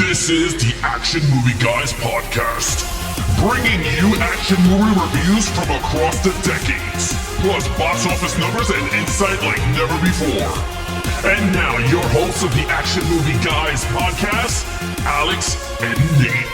This is the Action Movie Guys podcast, bringing you action movie reviews from across the decades, plus box office numbers and insight like never before. And now, your hosts of the Action Movie Guys podcast, Alex and Nate.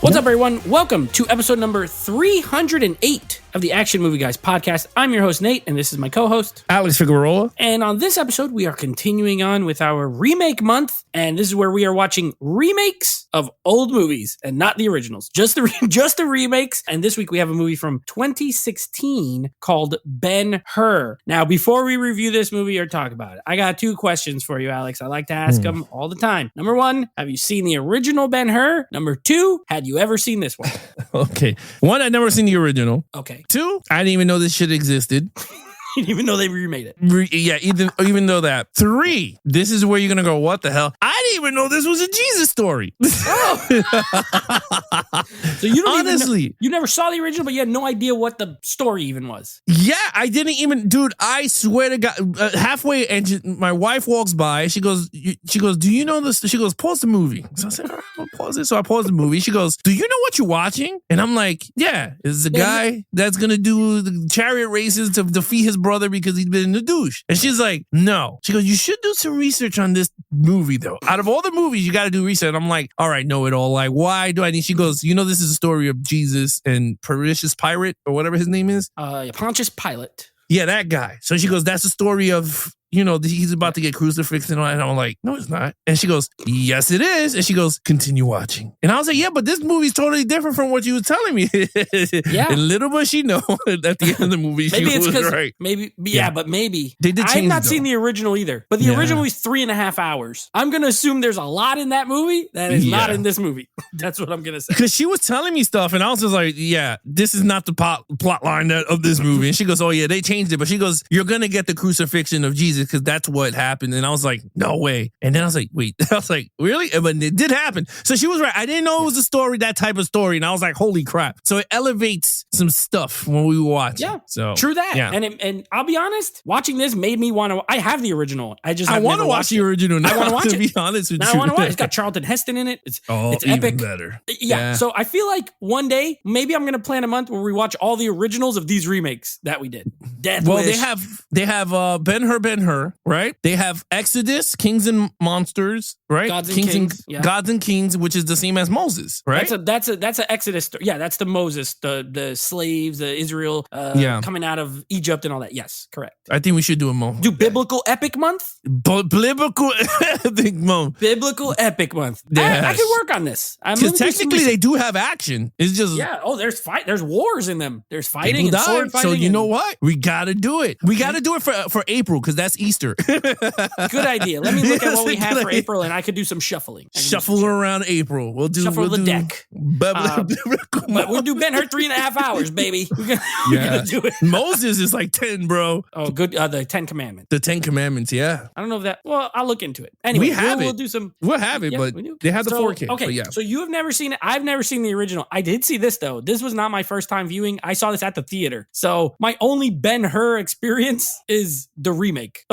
What's up, everyone? Welcome to episode number 308 of the Action Movie Guys podcast. I'm your host, Nate, and this is my co-host, Alex Figueroa. And on this episode, we are continuing on with our remake month, and this is where we are watching remakes of old movies and not the originals, just the remakes. And this week we have a movie from 2016 called Ben Hur. Now, before we review this movie or talk about it, I got two questions for you, Alex. I like to ask them all the time. Number one, have you seen the original Ben Hur? Number two, had you ever seen this one? Okay. One, I'd never seen the original. Okay. Two, I didn't even know this shit existed. You didn't even know they remade it. Even though that. Three, this is where you're going to go, what the hell? I didn't even know this was a Jesus story. Oh. So you don't honestly, you never saw the original, but you had no idea what the story even was. Yeah, I didn't even, dude, I swear to God, halfway, and my wife walks by, she goes, do you know this? She goes, pause the movie. So I said, all right, I'll pause it. So I paused the movie. She goes, do you know what you're watching? And I'm like, yeah, it's a guy that's going to do the chariot races to defeat his brother because he's been in the douche. And she's like, no. She goes, you should do some research on this movie, though. Out of all the movies, you got to do research. I'm like, all right, know it all. Like, why do I need? She goes, you know, this is a story of Jesus and Pericious Pirate or whatever his name is. Pontius Pilate. Yeah, that guy. So she goes, that's the story of, you know, he's about to get crucifixed and all that. And I'm like, no, it's not. And she goes, yes, it is. And she goes, continue watching. And I was like, yeah, but this movie's totally different from what you were telling me. Yeah. And little does she know, at the end of the movie, maybe she it's was right. Maybe, but maybe. They did change I've not seen the original either. But the original is 3.5 hours. I'm going to assume there's a lot in that movie that is not in this movie. That's what I'm going to say. Because she was telling me stuff, and I was just like, yeah, this is not the plot line of this movie. And she goes, oh, yeah, they changed it. But she goes, you're going to get the crucifixion of Jesus because that's what happened. And I was like, no way. And then I was like, wait. I was like, really? But it did happen. So she was right. I didn't know it was a story, that type of story. And I was like, holy crap. So it elevates some stuff when we watch. Yeah. So true that. Yeah. And I'll be honest, watching this made me want to. I have the original. I want to watch the original now. I want to watch it. To be honest with you. I want to watch it. It's got Charlton Heston in it. It's epic. Even better. Yeah. So I feel like one day, maybe I'm going to plan a month where we watch all the originals of these remakes that we did. Death Wish. They have Ben Hur, right? They have Exodus, Kings and Monsters, right? Gods and Kings, which is the same as Moses, right? That's an Exodus story. Yeah, that's the Moses, the slaves, the Israel coming out of Egypt and all that. Yes, correct. I think we should do a month. Do biblical epic month? Biblical epic month. Biblical epic month. Yes. I could work on this. Because technically they do have action. It's just there's fight. There's wars in them. There's fighting and sword fighting. So you know what? We gotta do it. We gotta do it for April because that's Easter. Good idea. Let me look at what we have for April, and I could do some shuffling. Shuffle around April. We'll do the deck. But we'll do Ben Hur 3.5 hours, baby. We're gonna do it. Moses is like 10, bro. Oh, good. The 10 Commandments. The 10 Commandments. Yeah. I don't know if that. Well, I'll look into it. Anyway, we'll do some. We'll have it, but they have the 4K. Okay. Yeah. So you have never seen it. I've never seen the original. I did see this though. This was not my first time viewing. I saw this at the theater. So my only Ben Hur experience is the remake,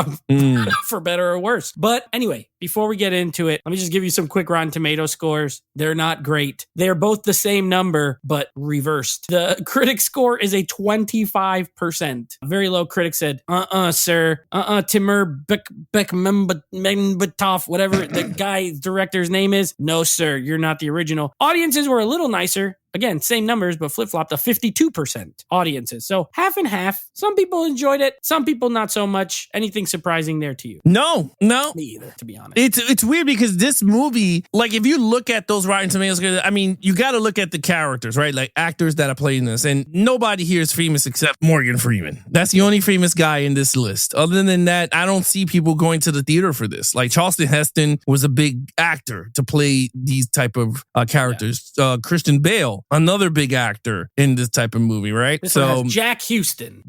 for better or worse. But anyway, before we get into it, let me just give you some quick Rotten Tomato scores. They're not great. They're both the same number, but reversed. The critic score is a 25%. A very low critic said, sir. Timur Bekmambetov, whatever the director's name is. No, sir, you're not the original. Audiences were a little nicer. Again, same numbers, but flip-flopped to 52% audiences. So half and half. Some people enjoyed it. Some people not so much. Anything surprising there to you? No. Me either, to be honest. It's weird because this movie, like if you look at those Rotten Tomatoes, I mean, you got to look at the characters, right? Like actors that are playing this. And nobody here is famous except Morgan Freeman. That's the only famous guy in this list. Other than that, I don't see people going to the theater for this. Like Charlton Heston was a big actor to play these type of characters. Yeah. Christian Bale, another big actor in this type of movie, right? This one has Jack Houston.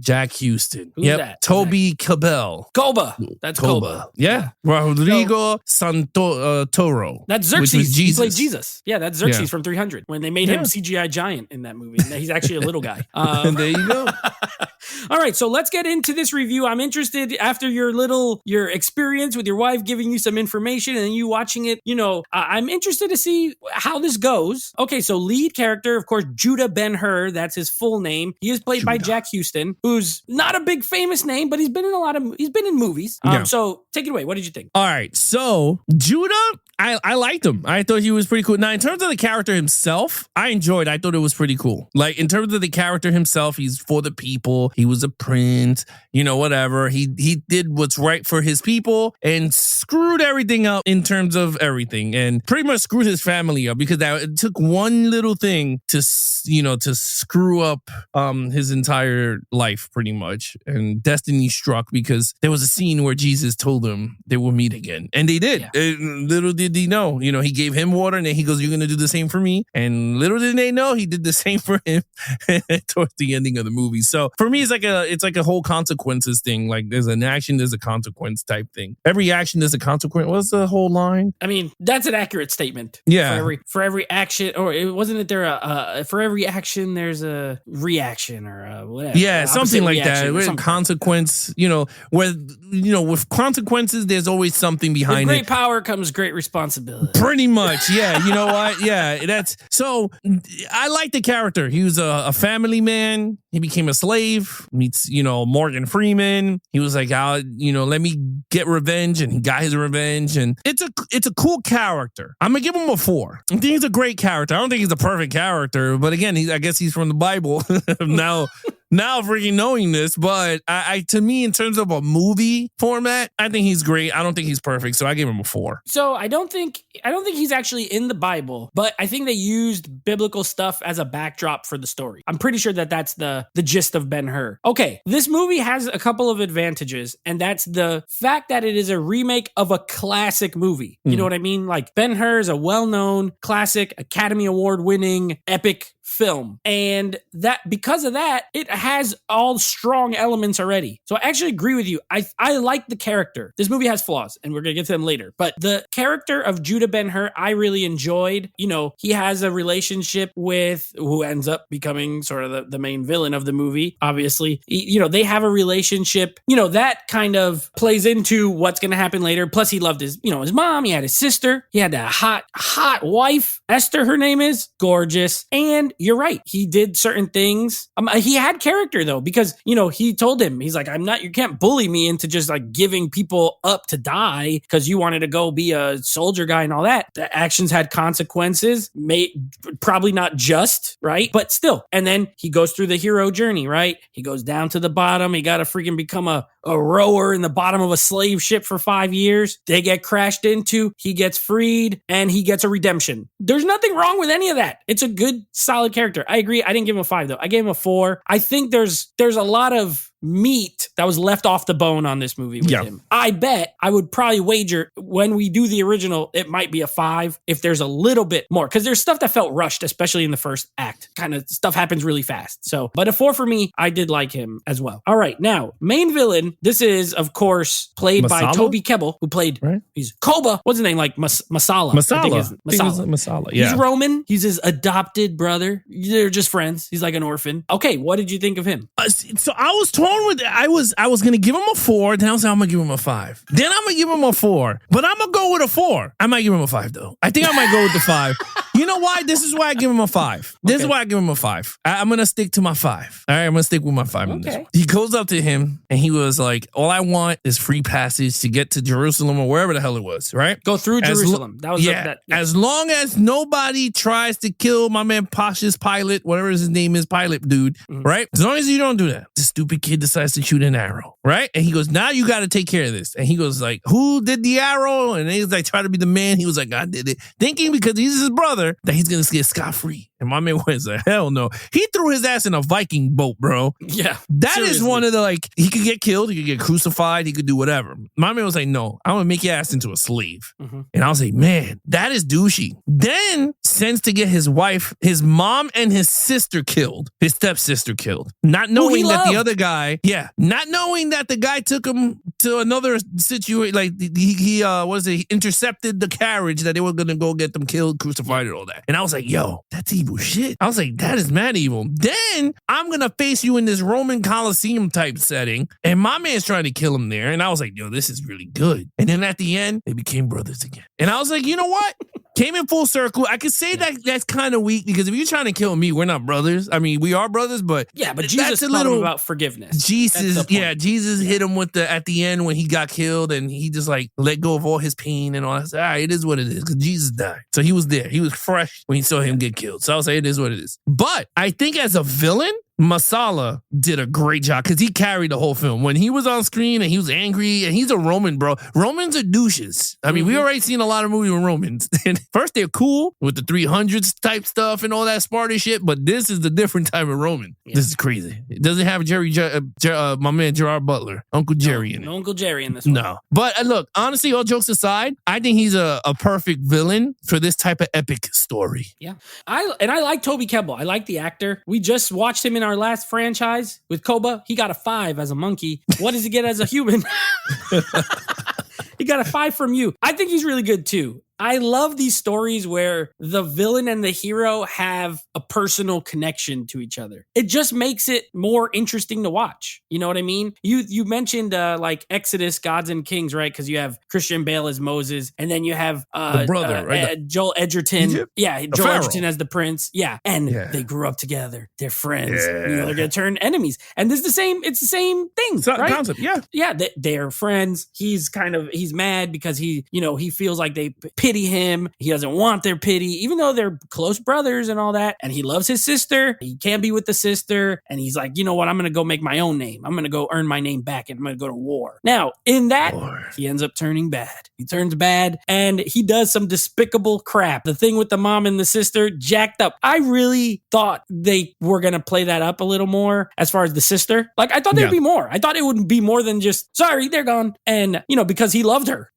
Who's that? Toby Cabell. Koba. That's Koba. Yeah. Rodrigo Santoro. That's Xerxes. Which was Jesus. He played Jesus. Yeah, that's Xerxes from 300 when they made him CGI giant in that movie. He's actually a little guy. There you go. All right, so let's get into this review. I'm interested after your experience with your wife giving you some information and you watching it. I'm interested to see how this goes. Okay, so lead character, of course, Judah Ben Hur. That's his full name. He is played by Jack Houston, who's not a big famous name, but he's been in movies. So take it away. What did you think? All right, so Judah, I liked him. I thought he was pretty cool. Now, in terms of the character himself, I thought it was pretty cool. Like, in terms of the character himself, he's for the people. He was a prince, whatever. He did what's right for his people and screwed everything up in terms of everything, and pretty much screwed his family up because it took one little thing to screw up his entire life, pretty much. And destiny struck because there was a scene where Jesus told them they will meet again, and they did. Yeah. Little did he know, he gave him water, and then he goes, "You're gonna do the same for me." And little did they know, he did the same for him towards the ending of the movie. So for me, it's like a whole consequences thing. Like, there's an action, there's a consequence type thing. Every action there's a consequence. What's the whole line? I mean, that's an accurate statement. Yeah. For every action, or wasn't it there? For every action, there's a reaction or whatever. Yeah, something like that. With consequence, with consequences, there's always something behind it. With great power comes great responsibility. Pretty much, yeah. You know what? Yeah, that's so. I like the character. He was a family man. He became a slave. Meets Morgan Freeman. He was like, let me get revenge, and he got his revenge. And it's a cool character. I'm gonna give him a 4. I think he's a great character. I don't think he's a perfect character, but again, I guess he's from the Bible. Now freaking knowing this, but I to me, in terms of a movie format, I think he's great. I don't think he's perfect, so I gave him a 4. So I don't think he's actually in the Bible, but I think they used biblical stuff as a backdrop for the story. I'm pretty sure that's the gist of Ben Hur. Okay, this movie has a couple of advantages, and that's the fact that it is a remake of a classic movie. You know what I mean? Like, Ben Hur is a well-known classic, Academy Award-winning epic film, and that because of that, it has all strong elements already. So I actually agree with you. I like the character. This movie has flaws, and we're gonna get to them later, but the character of Judah Ben Hur I really enjoyed. He has a relationship with who ends up becoming sort of the main villain of the movie. Obviously, they have a relationship, that kind of plays into what's gonna happen later. Plus, he loved his mom. He had his sister. He had a hot wife, Esther, her name is, gorgeous. And you're right, he did certain things. He had character though, because he told him, he's like, you can't bully me into just like giving people up to die because you wanted to go be a soldier guy and all that. The actions had consequences, probably not just, right? But still. And then he goes through the hero journey, right? He goes down to the bottom. He got to freaking become a rower in the bottom of a slave ship for 5 years. They get crashed into. He gets freed and he gets a redemption. There's nothing wrong with any of that. It's a good, solid character. I agree. I didn't give him a 5 though. I gave him a 4. I think there's a lot of meat that was left off the bone on this movie with him. I bet I would probably wager when we do the original, it might be a 5 if there's a little bit more, because there's stuff that felt rushed, especially in the first act. Kind of stuff happens really fast. So, but a 4 for me. I did like him as well. All right, now main villain. This is of course played by Toby Kebbell, who played he's Koba. What's his name? Like Masala. Masala. Yeah. He's Roman. He's his adopted brother. They're just friends. He's like an orphan. Okay, what did you think of him? So I was torn with it. I was gonna give him a 4. Then I was like, I'm gonna give him a 5. Then I'm gonna give him a 4. But I'm gonna go with a 4. I might give him a 5 though. I think I might go with the 5. You know why? This is why I give him a 5. This is why I give him a 5. I'm gonna stick to my 5. All right, I'm gonna stick with my 5 on this one. He goes up to him and he was like, all I want is free passage to get to Jerusalem or wherever the hell it was, right? Go through Jerusalem. That was as long as nobody tries to kill my man Pontius Pilate, whatever his name is, Pilate dude, right? As long as you don't do that, the stupid kid decides to shoot an arrow, right? And he goes, now you got to take care of this. And he goes like, who did the arrow? And he's like, try to be the man. He was like, I did it. Thinking because he's his brother that he's going to get scot-free. And my man was like, hell no. He threw his ass in a Viking boat, bro. Yeah. That seriously. Is one of the, like, he could get killed. He could get crucified. He could do whatever. My man was like, no, I'm going to make your ass into a slave. And I was like, man, that is douchey. Then sends to get his wife, his mom and his sister killed. His stepsister killed. Not knowing that the other guy, not knowing that the guy took him to another situation. Like he intercepted the carriage that they were going to go get them killed, crucified and all that. And I was like, yo, that's even evil shit. I was like, that is mad evil. Then I'm going to face you in this Roman Colosseum type setting, and my man's trying to kill him there. And I was like, yo, this is really good. And then at the end, they became brothers again. And I was like, you know what? Came in full circle. I could say that that's kind of weak because if you're trying to kill me, we're not brothers. I mean, we are brothers, but but Jesus taught him about forgiveness. Jesus hit him with at the end when he got killed, and he just like let go of all his pain and all that. All right, it is what it is because Jesus died, so he was there. He was fresh when he saw him get killed. So I'll say it is what it is. But I think as a villain, Masala did a great job because he carried the whole film. When he was on screen and he was angry, and he's a Roman, bro. Romans are douches. I mean, we already seen a lot of movies with Romans. And first, they're cool with the 300s type stuff and all that Spartan shit, but this is the different type of Roman. Yeah. This is crazy. It doesn't have my man Gerard Butler, Uncle Jerry in it. No Uncle Jerry in this one. No. But look, honestly, all jokes aside, I think he's a perfect villain for this type of epic story. Yeah. I like Toby Kebbell. I like the actor. We just watched him in our last franchise with Koba. He got a 5 as a monkey. What does he get as a human? He got a 5 from you. I think he's really good too. I love these stories where the villain and the hero have a personal connection to each other. It just makes it more interesting to watch. You know what I mean? You mentioned like Exodus, Gods and Kings, right? Because you have Christian Bale as Moses, and then you have the brother, right? Joel Edgerton. Egypt? Yeah, Joel Edgerton as the prince. Yeah, and they grew up together. They're friends. Yeah. You know, they're gonna turn enemies. And this is the same. It's the same thing, right? Concept. Yeah, yeah. They're friends. He's mad because he feels like they pity him. He doesn't want their pity, even though they're close brothers and all that. And he loves his sister. He can't be with the sister. And he's like, you know what? I'm going to go make my own name. I'm going to go earn my name back, and I'm going to go to war. Now, in that, he ends up turning bad. He turns bad, and he does some despicable crap. The thing with the mom and the sister, jacked up. I really thought they were going to play that up a little more as far as the sister. Like, I thought there'd be more. I thought it would be more than just, sorry, they're gone. And, because he loved her.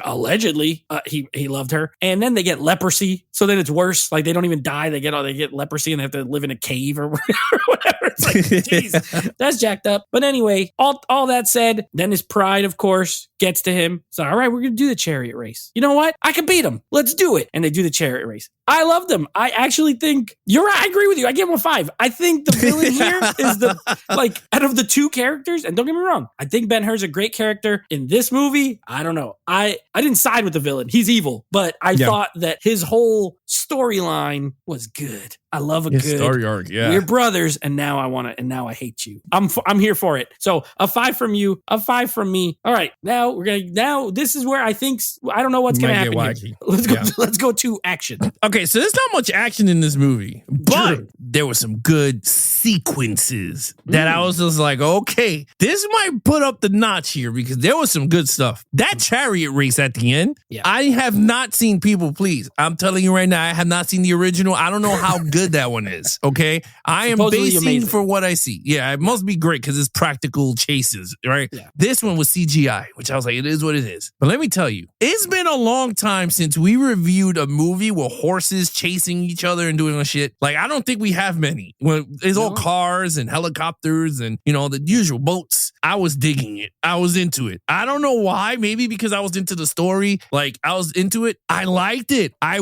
Allegedly, he loved her. And then they get leprosy. So then it's worse. Like, they don't even die. They get leprosy and they have to live in a cave or whatever. It's like, geez, that's jacked up. But anyway, all that said, then his pride, of course, gets to him. So, all right, we're going to do the chariot race. You know what? I can beat him. Let's do it. And they do the chariot race. I love them. I actually think you're right. I agree with you. I give him a 5. I think the villain here is out of the two characters, and don't get me wrong, I think Ben Hur's a great character. In this movie, I don't know. I didn't side with the villain. He's evil, but I thought that his whole storyline was good. I love a good story arc. Yeah, we're brothers, and now I hate you. I'm here for it. So a 5 from you, a 5 from me. All right, now this is where I think I don't know what's going to happen here. Let's go to action. Okay, so there's not much action in this movie, but there were some good sequences that I was just like, okay, this might put up the notch here because there was some good stuff. That chariot race at the end, I have not seen people please. I'm telling you right now, I have not seen the original. I don't know how good that one is. Okay, I am Supposedly basing amazing. for what I see. Yeah, it must be great because it's practical chases, right? Yeah. This one was CGI, which I was like, it is what it is. But let me tell you, it's been a long time since we reviewed a movie with horses chasing each other and doing all shit. Like, I don't think we have many. Well, it's all cars and helicopters and the usual boats. I was digging it. I was into it. I don't know why. Maybe because I was into the story. Like, I was into it. I liked it. I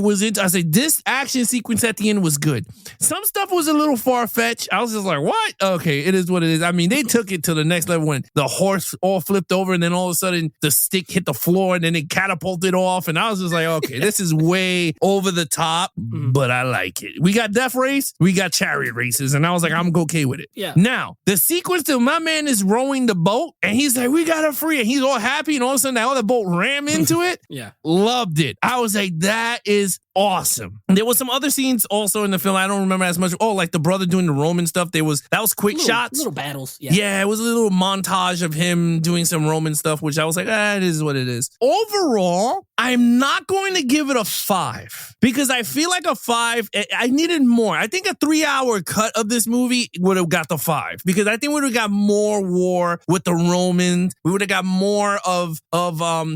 said, this action sequence at the end was good. Some stuff was a little far-fetched. I was just like, what? Okay, it is what it is. I mean, they took it to the next level when the horse all flipped over and then all of a sudden the stick hit the floor and then it catapulted off. And I was just like, okay, this is way over the top, but I like it. We got death race. We got chariot races. And I was like, I'm okay with it. Yeah. Now, the sequence that my man is rowing the boat and he's like, we got her free. And he's all happy. And all of a sudden that other boat ram into it. Yeah. Loved it. I was like, that is awesome. There was some other scenes also in the film. I don't remember as much. Oh, like the brother doing the Roman stuff. That was quick shots. Little battles. Yeah, it was a little montage of him doing some Roman stuff, which I was like, it is what it is. Overall, I'm not going to give it a 5 because I feel like a 5, I needed more. I think a 3-hour cut of this movie would have got the 5 because I think we would have got more war with the Romans. We would have got more of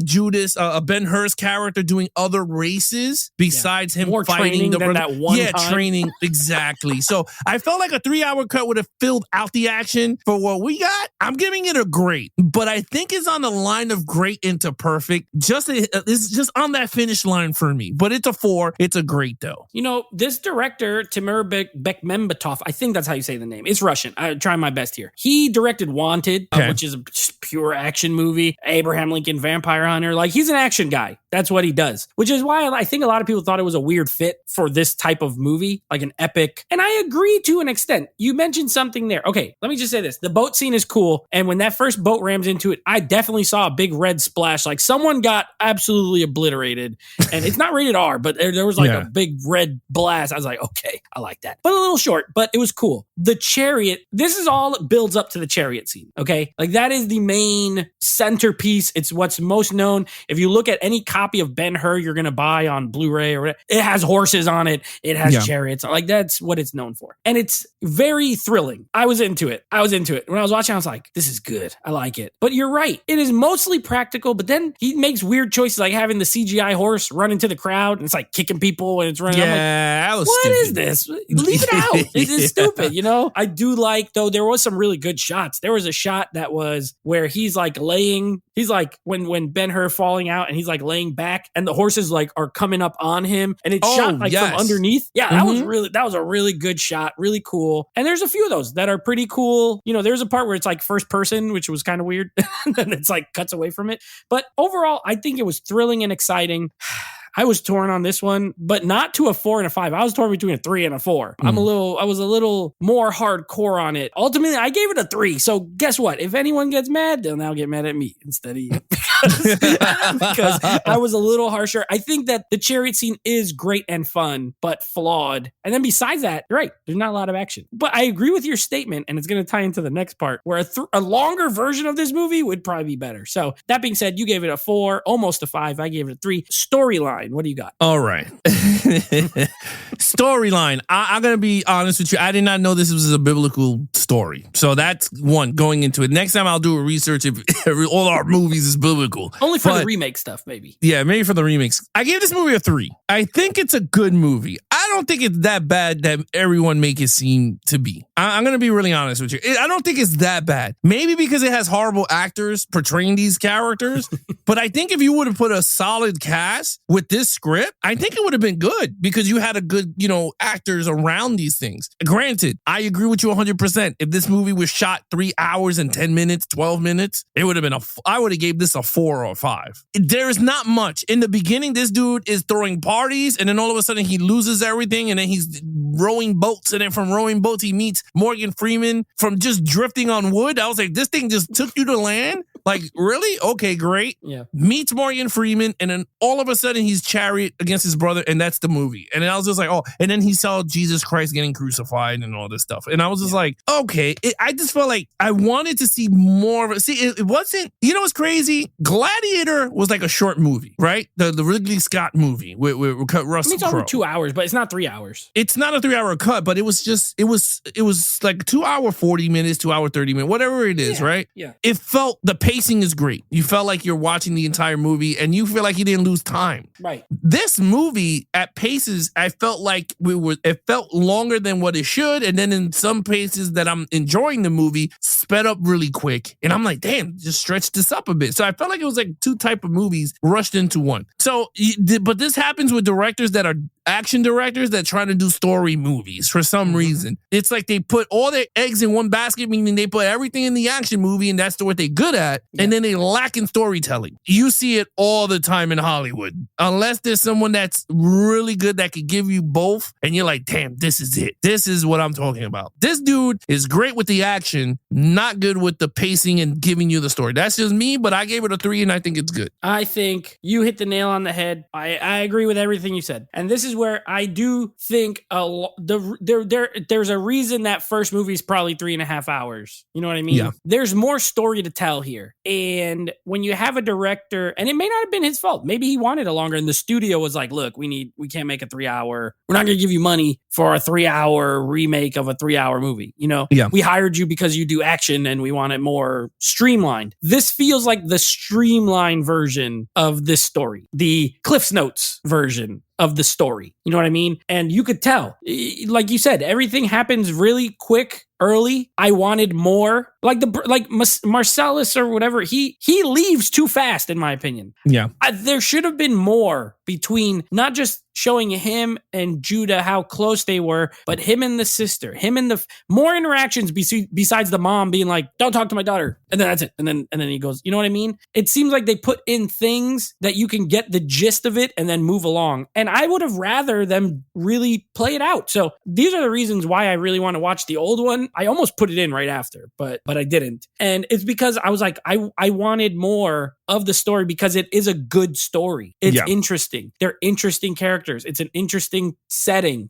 Judas, Ben Hur's character doing other races besides him more fighting the brother. That one time. Training. Exactly. So I felt like a 3-hour cut would have filled out the action for what we got. I'm giving it a great, but I think it's on the line of great into perfect. It's just on that finish line for me. But it's a 4. It's a great though. You know, this director, Timur Bekmambetov, I think that's how you say the name. It's Russian. I'm trying my best here. He directed Wanted, which is a just pure action movie. Abraham Lincoln Vampire Hunter. Like, he's an action guy. That's what he does, which is why I think a lot of people thought it was a weird fit for this type of movie, like an epic. And I agree to an extent. You mentioned something there. Okay, let me just say this. The boat scene is cool. And when that first boat rams into it, I definitely saw a big red splash. Like, someone got absolutely obliterated. And it's not rated R, but there was like a big red blast. I was like, okay, I like that. But a little short, but it was cool. The chariot, this is all that builds up to the chariot scene, okay? Like, that is the main centerpiece. It's what's most known. If you look at any copy of Ben Hur you're going to buy on Blu-ray or whatever, it has horses on it. It has chariots. Like, that's what it's known for. And it's very thrilling. I was into it. When I was watching, I was like, this is good. I like it. But you're right. It is mostly practical, but then he makes weird choices, like having the CGI horse run into the crowd and it's like kicking people and it's running. Yeah, I'm like, that was what stupid. is this? Leave it out. It's stupid, you know? I do like, though, there was some really good shots. There was a shot that was where he's like when Ben Hur falling out and he's like laying back and the horses like are coming up on him and it's shot like from underneath. Yeah, that was a really good shot, really cool. And there's a few of those that are pretty cool. You know, there's a part where it's like first person, which was kind of weird. And then it's like cuts away from it. But overall, I think it was thrilling and exciting. I was torn on this one, but not to a 4 and a 5. I was torn between a 3 and a 4. I was a little more hardcore on it. Ultimately, I gave it a 3. So guess what? If anyone gets mad, they'll now get mad at me instead of you. because I was a little harsher. I think that the chariot scene is great and fun, but flawed. And then besides that, you're right. There's not a lot of action. But I agree with your statement, and it's going to tie into the next part, where a longer version of this movie would probably be better. So that being said, you gave it a 4, almost a 5. I gave it a 3. Storyline. What do you got? All right. Storyline. I'm going to be honest with you. I did not know this was a biblical story. So that's one, going into it. Next time I'll do a research if all our movies is biblical. Only for the remake stuff, maybe. Yeah, maybe for the remakes. I gave this movie a 3. I think it's a good movie. I don't think it's that bad that everyone make it seem to be. I'm going to be really honest with you. I don't think it's that bad. Maybe because it has horrible actors portraying these characters. But I think if you would have put a solid cast with this script, I think it would have been good because you had a good, actors around these things. Granted, I agree with you 100%. If this movie was shot 3 hours and 10 minutes, 12 minutes, it would have been I would have gave this a 4 or a 5. There is not much. In the beginning, this dude is throwing parties and then all of a sudden he loses everything and then he's rowing boats, and then from rowing boats, he meets Morgan Freeman from just drifting on wood. I was like, this thing just took you to land? Like, really? Okay, great. Yeah. Meets Morgan Freeman, and then all of a sudden he's chariot against his brother, and that's the movie. And then I was just like, oh, and then he saw Jesus Christ getting crucified and all this stuff. And I was just like, okay. I just felt like I wanted to see more of it. See, it wasn't, what's crazy? Gladiator was like a short movie, right? The Ridley Scott movie with Russell it's Crowe. over 2 hours, but it's not 3 hours. It's not a 3-hour cut, but it was like 2 hour 40 minutes, 2 hour 30 minutes, whatever it is, right? Yeah. It felt, the pacing is great. You felt like you're watching the entire movie and you feel like you didn't lose time. Right. This movie at paces, I felt like it felt longer than what it should. And then in some paces that I'm enjoying the movie, sped up really quick. And I'm like, damn, just stretch this up a bit. So I felt like it was like two type of movies rushed into one. So, but this happens with directors that are action directors that try to do story movies for some reason. It's like they put all their eggs in one basket, meaning they put everything in the action movie and that's what they're good at. Yeah. And then they lack in storytelling. You see it all the time in Hollywood. Unless there's someone that's really good that could give you both. And you're like, damn, this is it. This is what I'm talking about. This dude is great with the action, not good with the pacing and giving you the story. That's just me, but I gave it a 3 and I think it's good. I think you hit the nail on the head. I agree with everything you said. And this is where I do think there's a reason that first movie is probably 3.5 hours. You know what I mean? Yeah. There's more story to tell here. And when you have a director, and it may not have been his fault. Maybe he wanted it longer and the studio was like, look, we can't make a 3-hour. We're not going to give you money for a 3-hour remake of a 3-hour movie. Yeah. We hired you because you do action and we want it more streamlined. This feels like the streamlined version of this story, the Cliff's Notes version of the story. You know what I mean? And you could tell, like you said, everything happens really quick, early. I wanted more. Marcellus or whatever, he leaves too fast, in my opinion. Yeah. There should have been more between not just showing him and Judah how close they were, but him and the sister, more interactions besides the mom being like, don't talk to my daughter. And then that's it. And then he goes, you know what I mean? It seems like they put in things that you can get the gist of it and then move along. And I would have rather them really play it out. So these are the reasons why I really want to watch the old one. I almost put it in right after, but I didn't. And it's because I was like, I wanted more of the story because it is a good story. It's interesting. They're interesting characters. It's an interesting setting,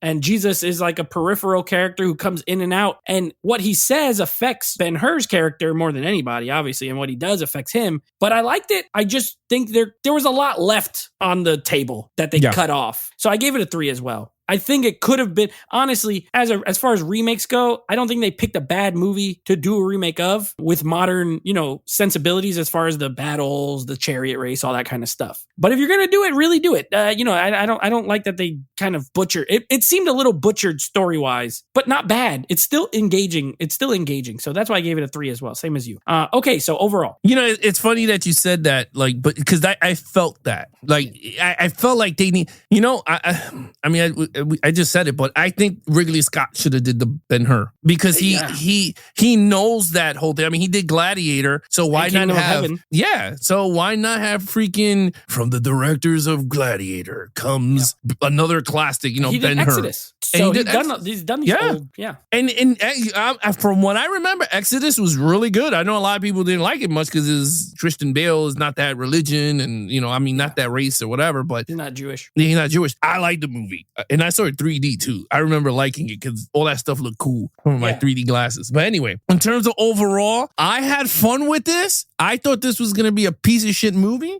and Jesus is like a peripheral character who comes in and out. And what he says affects Ben Hur's character more than anybody, obviously. And what he does affects him. But I liked it. I just think there was a lot left on the table that they cut off. So I gave it a 3 as well. I think it could have been, honestly, as far as remakes go, I don't think they picked a bad movie to do a remake of with modern, sensibilities as far as the battles, the chariot race, all that kind of stuff. But if you're going to do it, really do it. I don't like that they kind of butcher it. It seemed a little butchered story-wise, but not bad. It's still engaging. So that's why I gave it a 3 as well. Same as you. Okay. So overall, it's funny that you said that, but because I felt that, I felt like they need, I just said it, but I think Ridley Scott should have did the Ben Hur because he knows that whole thing. I mean, he did Gladiator, so why not have So why not have freaking from the directors of Gladiator comes another classic? He Ben Hur. Exodus. So he's done these old, And from what I remember, Exodus was really good. I know a lot of people didn't like it much because Christian Bale is not that religion and not that race or whatever. But he's not Jewish. He's not Jewish. I like the movie, and I saw it 3D too. I remember liking it because all that stuff looked cool from my 3D glasses. But anyway, in terms of overall, I had fun with this. I thought this was going to be a piece of shit movie.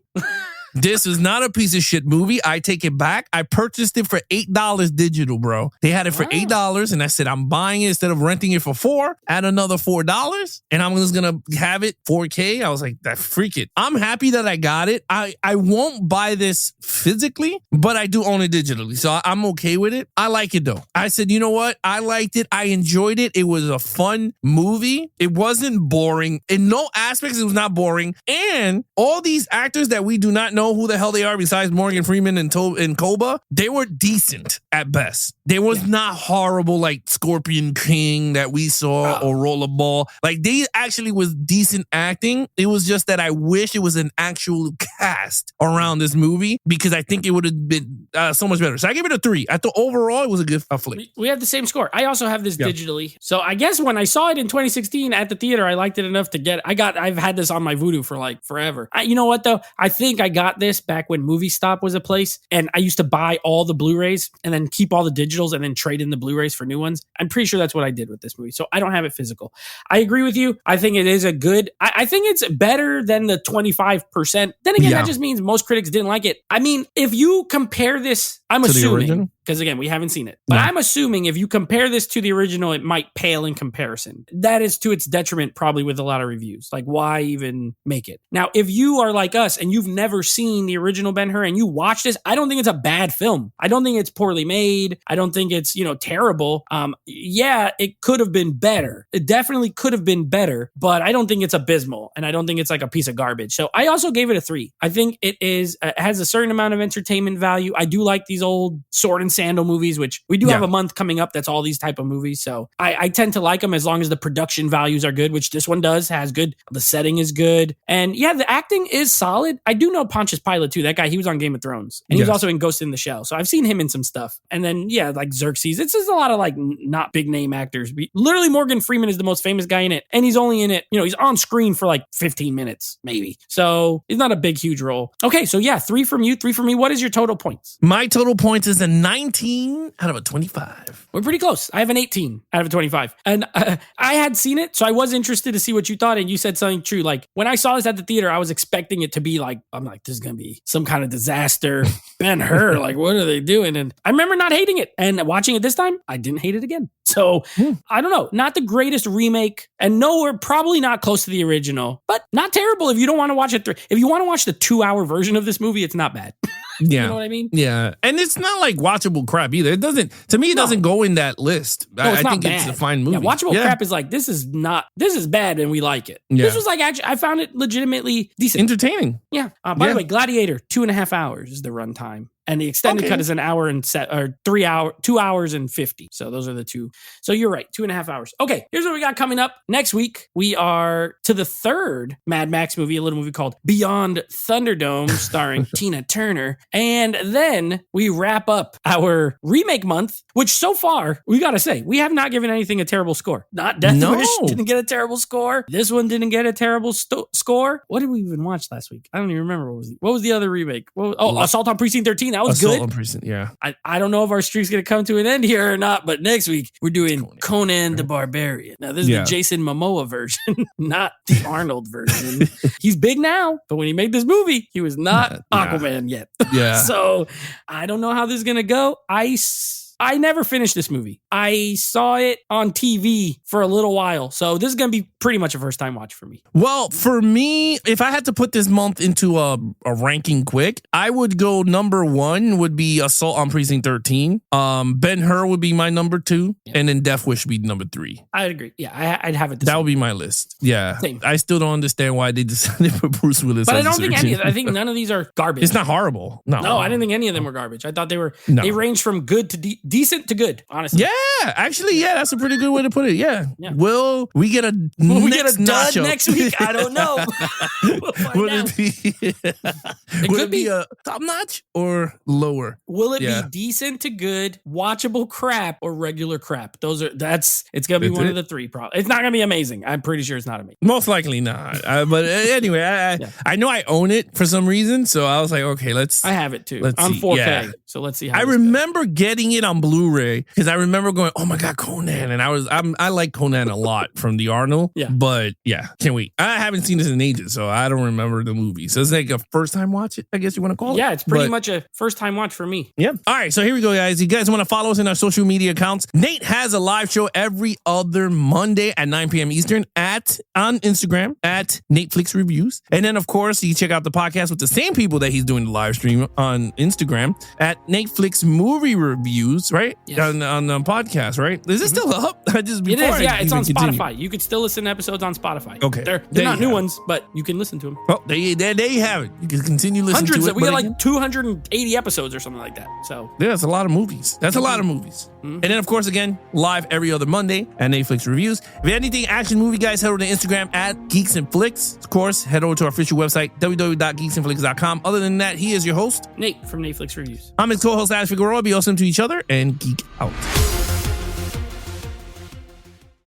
This is not a piece of shit movie. I take it back. I purchased it for $8 digital, bro. They had it for $8, and I said, I'm buying it instead of renting it for $4. Add another $4, and I'm just gonna have it 4K. I was like, freak it. I'm happy that I got it. I won't buy this physically, but I do own it digitally, so I'm okay with it. I like it though. I said, you know what? I liked it. I enjoyed it. It was a fun movie. It wasn't boring. In no aspects, it was not boring. And all these actors that we do not know who the hell they are besides Morgan Freeman and Koba, they were decent at best. They was not horrible like Scorpion King that we saw or Rollerball. Like they actually was decent acting. It was just that I wish it was an actual cast around this movie because I think it would have been so much better. So I gave it a 3. I thought overall it was a good flick. We have the same score. I also have this digitally. So I guess when I saw it in 2016 at the theater, I liked it enough to get it. I've had this on my Vudu for like forever. You know what though? I think I got this back when Movie Stop was a place, and I used to buy all the Blu-rays and then keep all the digitals and then trade in the Blu-rays for new ones. I'm pretty sure that's what I did with this movie. So I don't have it physical. I agree with you. I think it is a good, I think it's better than the 25%. Then again, that just means most critics didn't like it. I mean, if you compare this, I'm assuming, because again, we haven't seen it, but I'm assuming if you compare this to the original, it might pale in comparison. That is to its detriment, probably with a lot of reviews. Like, why even make it? Now, if you are like us and you've never seen the original Ben Hur and you watch this, I don't think it's a bad film. I don't think it's poorly made. I don't think it's, terrible. It could have been better. It definitely could have been better, but I don't think it's abysmal. And I don't think it's like a piece of garbage. So I also gave it a 3. I think it has a certain amount of entertainment value. I do like these old sword and sandal movies, which we do have a month coming up that's all these type of movies. So I tend to like them as long as the production values are good, which this one has good. The setting is good. And the acting is solid. I do know Pontius Pilate too. That guy, he was on Game of Thrones and he was also in Ghost in the Shell. So I've seen him in some stuff. And then, like Xerxes, it's just a lot of like not big name actors. Literally Morgan Freeman is the most famous guy in it. And he's only in it, he's on screen for like 15 minutes, maybe. So it's not a big, huge role. Okay. So 3 from you, 3 from me. What is your total points? My total points is a 19 out of a 25. We're pretty close. I have an 18 out of a 25. And I had seen it, so I was interested to see what you thought, and you said something true. Like, when I saw this at the theater, I was expecting it to be like, I'm like, this is going to be some kind of disaster. Ben Hur, like, what are they doing? And I remember not hating it. And watching it this time, I didn't hate it again. So, I don't know. Not the greatest remake, and nowhere, probably not close to the original, but not terrible if you don't want to watch it. If you want to watch the 2-hour version of this movie, it's not bad. Yeah. You know what I mean? Yeah. And it's not like watchable crap either. It doesn't, to me, it doesn't go in that list. No, it's I not think bad. it's a fine movie. Yeah, watchable crap is like, this is bad and we like it. Yeah. This was like, actually, I found it legitimately decent. Entertaining. Yeah. By the way, Gladiator, 2.5 hours is the runtime. And the extended cut is an hour and 2 hours and 50. So those are the two. So you're right, 2.5 hours. Okay, here's what we got coming up. Next week, we are to the third Mad Max movie, a little movie called Beyond Thunderdome, starring Tina Turner. And then we wrap up our remake month, which so far, we got to say, we have not given anything a terrible score. Not Death Wish didn't get a terrible score. This one didn't get a terrible score. What did we even watch last week? I don't even remember. What was the other remake? Assault on Precinct 13. That was Assault good. on Precinct, yeah. I don't know if our streak's going to come to an end here or not, but next week we're doing Conan the Barbarian. Now, this is the Jason Momoa version, not the Arnold version. He's big now, but when he made this movie, he was not Aquaman yet. Yeah. So I don't know how this is going to go. I never finished this movie. I saw it on TV for a little while. So this is going to be pretty much a first time watch for me. Well, for me, if I had to put this month into a ranking quick, I would go number 1 would be Assault on Precinct 13. Ben Hur would be my number 2. Yeah. And then Death Wish would be number 3. I'd agree. Yeah, I'd have it. That would be my list. Yeah. Same. I still don't understand why they decided for Bruce Willis. But I don't think any of them. I think none of these are garbage. It's not horrible. No, I didn't think any of them were garbage. I thought they were, they ranged from good to decent to good, honestly. Yeah, actually, that's a pretty good way to put it. Yeah. Will we get a dud next week? I don't know. We'll find out. Would it be a top notch or lower? Will it be decent to good, watchable crap, or regular crap? It's gonna be one of the three. Probably it's not gonna be amazing. I'm pretty sure it's not amazing. Most likely not. But anyway, I know I own it for some reason, so I was like, okay, I have it too. On 4K. Yeah. So let's see how I remember getting it on Blu-ray because I remember going, oh my God, Conan. And I like Conan a lot from the Arnold. Yeah. But yeah, can't wait. I haven't seen this in ages, so I don't remember the movie. So it's like a first time watch, I guess you want to call it. Yeah, it's pretty much a first time watch for me. Yeah. All right. So here we go, guys. You guys want to follow us in our social media accounts? Nate has a live show every other Monday at 9 p.m. Eastern on Instagram at Netflix Reviews. And then, of course, you can check out the podcast with the same people that he's doing the live stream on Instagram at Netflix Movie Reviews, right? Yes. On the podcast, right? Is it still up? It is, yeah. It's on Spotify. You could still listen to episodes on Spotify. Okay. They're not new ones, but you can listen to them. Well, there you have it. You can continue listening to it. We got like 280 episodes or something like that. So yeah, that's a lot of movies. That's a lot of movies. Mm-hmm. And then, of course, again, live every other Monday at Netflix Reviews. If you have anything action movie, guys, head over to Instagram at Geeks and Flicks. Of course, head over to our official website, www.geeksandflicks.com. Other than that, he is your host, Nate from Netflix Reviews. I'm his co-host, Ash Figueroa. Be awesome to each other and geek out.